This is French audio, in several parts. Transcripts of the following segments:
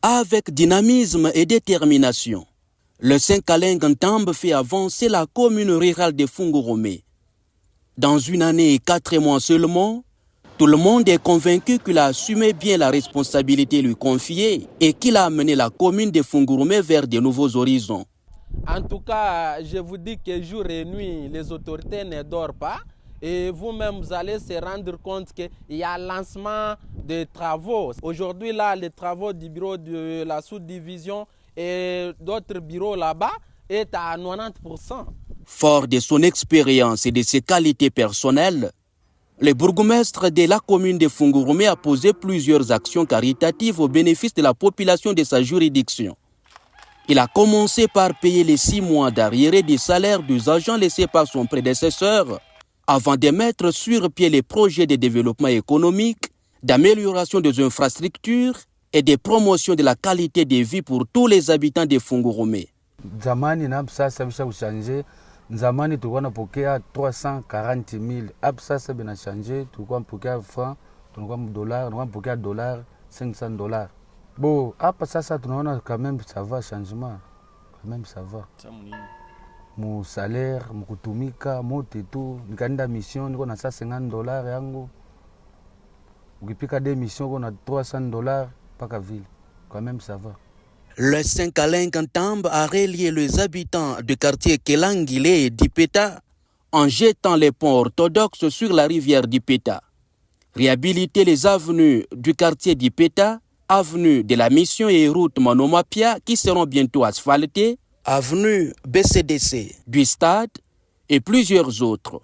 Avec dynamisme et détermination, le Saint-Caleng-Ntambe fait avancer la commune rurale de Fungurumé. Dans une année et 4 mois seulement, tout le monde est convaincu qu'il a assumé bien la responsabilité lui confiée et qu'il a amené la commune de Fungurumé vers de nouveaux horizons. En tout cas, je vous dis que jour et nuit, les autorités ne dorment pas. Et vous-même, vous allez se rendre compte qu'il y a lancement de travaux. Aujourd'hui, là, les travaux du bureau de la sous-division et d'autres bureaux là-bas est à 90%. Fort de son expérience et de ses qualités personnelles, le bourgmestre de la commune de Fungurumé a posé plusieurs actions caritatives au bénéfice de la population de sa juridiction. Il a commencé par payer les 6 mois d'arriérés des salaires des agents laissés par son prédécesseur avant de mettre sur pied les projets de développement économique, d'amélioration des infrastructures et de promotion de la qualité de vie pour tous les habitants de Fungurumé. Zamani na sasa bisha kushanje. Zamani tulikuwa napokea 340,000. Hapo sasa bina changer, tulikuwa napokea franc, tulikuwa dollar, tulikuwa napokea dollar, $500. Bon, hapa sasa tunaona quand même ça va changement. Quand même ça va. Mon salaire, mon kutumika, mote tu, nikaenda mission niko na $50 yangu. Ukipika des missions on a $300 paka ville. Quand même ça va. Le Saint-Caleng-Ntambe a relié les habitants du quartier Kelangile et Dipeta en jetant les ponts orthodoxes sur la rivière Dipeta. Réhabiliter les avenues du quartier Dipeta, avenue de la Mission et route Manomapia qui seront bientôt asphaltées, avenue BCDC du stade et plusieurs autres.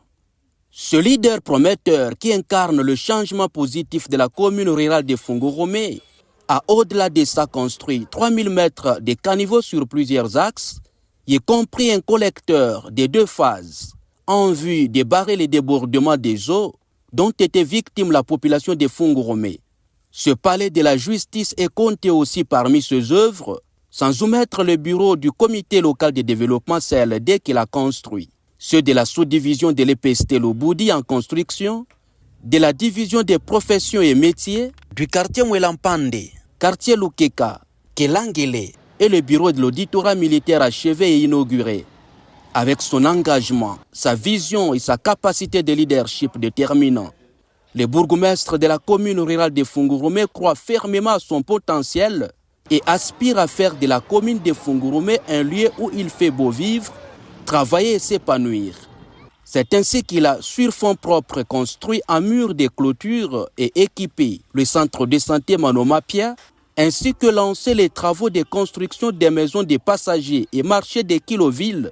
Ce leader prometteur qui incarne le changement positif de la commune rurale de Fungurumé a au-delà de ça construit 3000 mètres de caniveaux sur plusieurs axes, y compris un collecteur de 2 phases en vue de barrer les débordements des eaux dont était victime la population de Fungurumé. Ce palais de la justice est compté aussi parmi ses œuvres, sans omettre le bureau du comité local de développement CLD qu'il a construit, ceux de la sous-division de l'EPST Loboudi en construction, de la division des professions et métiers, du quartier Mwelampande, quartier Lukeka, Kelangele et le bureau de l'auditorat militaire achevé et inauguré. Avec son engagement, sa vision et sa capacité de leadership déterminant, le bourgmestre de la commune rurale de Fungurumé croit fermement à son potentiel et aspire à faire de la commune de Fungurumé un lieu où il fait beau vivre, travailler et s'épanouir. C'est ainsi qu'il a, sur fonds propres, construit un mur de clôture et équipé le centre de santé Manomapia, ainsi que lancé les travaux de construction des maisons des passagers et marché des kilovilles,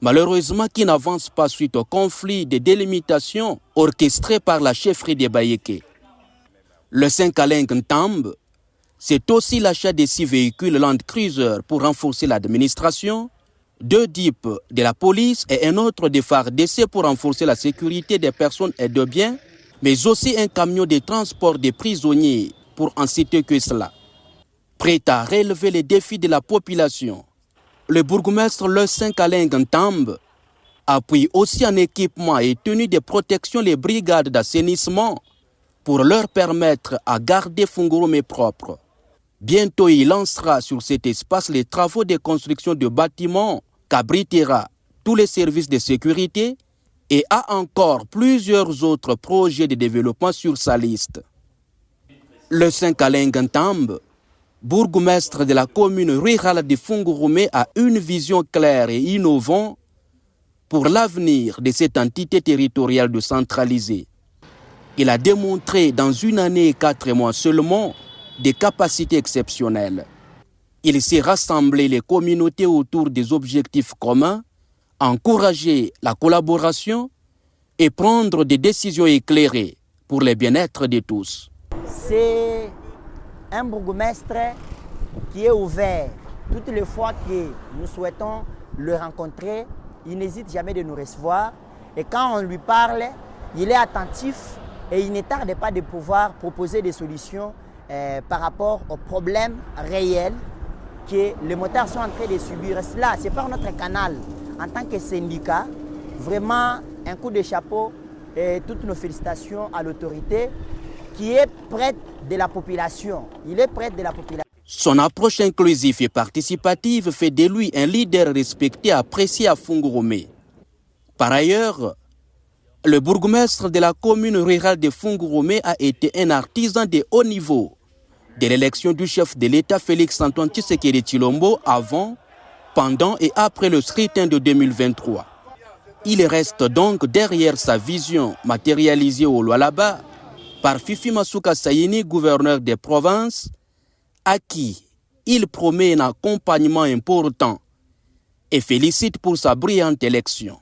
malheureusement qui n'avance pas suite au conflit de délimitation orchestré par la chefferie de Bayeke. Le Saint-Caleng-Ntambe, c'est aussi l'achat de 6 véhicules Land Cruiser pour renforcer l'administration, 2 DIP de la police et un autre de FARDC pour renforcer la sécurité des personnes et de biens, mais aussi un camion de transport des prisonniers pour en citer que cela. Prêt à relever les défis de la population, le bourgmestre Le Saint-Caleng-Ntambe appuie aussi en équipement et tenue de protection les brigades d'assainissement pour leur permettre à garder Fungurumé propre. Bientôt, il lancera sur cet espace les travaux de construction de bâtiments qu'abritera tous les services de sécurité et a encore plusieurs autres projets de développement sur sa liste. Le Saint-Caleng-Ntambe, bourgmestre de la commune rurale de Fungurumé, a une vision claire et innovante pour l'avenir de cette entité territoriale décentralisée. Il a démontré dans une année et 4 mois seulement des capacités exceptionnelles. Il sait rassembler les communautés autour des objectifs communs, encourager la collaboration et prendre des décisions éclairées pour le bien-être de tous. C'est un bourgmestre qui est ouvert. Toutes les fois que nous souhaitons le rencontrer, il n'hésite jamais de nous recevoir. Et quand on lui parle, il est attentif et il ne tarde pas de pouvoir proposer des solutions par rapport aux problèmes réels que les motards sont en train de subir. Cela, c'est par notre canal, en tant que syndicat, vraiment un coup de chapeau et toutes nos félicitations à l'autorité qui est prête de la population. Il est prêt de la population. Son approche inclusive et participative fait de lui un leader respecté et apprécié à Fungurumé. Par ailleurs, le bourgmestre de la commune rurale de Fungurumé a été un artisan de haut niveau de l'élection du chef de l'État Félix-Antoine Tshisekedi Tshilombo avant, pendant et après le scrutin de 2023. Il reste donc derrière sa vision matérialisée au Lualaba par Fifi Masuka Sayini, gouverneur des provinces, à qui il promet un accompagnement important et félicite pour sa brillante élection.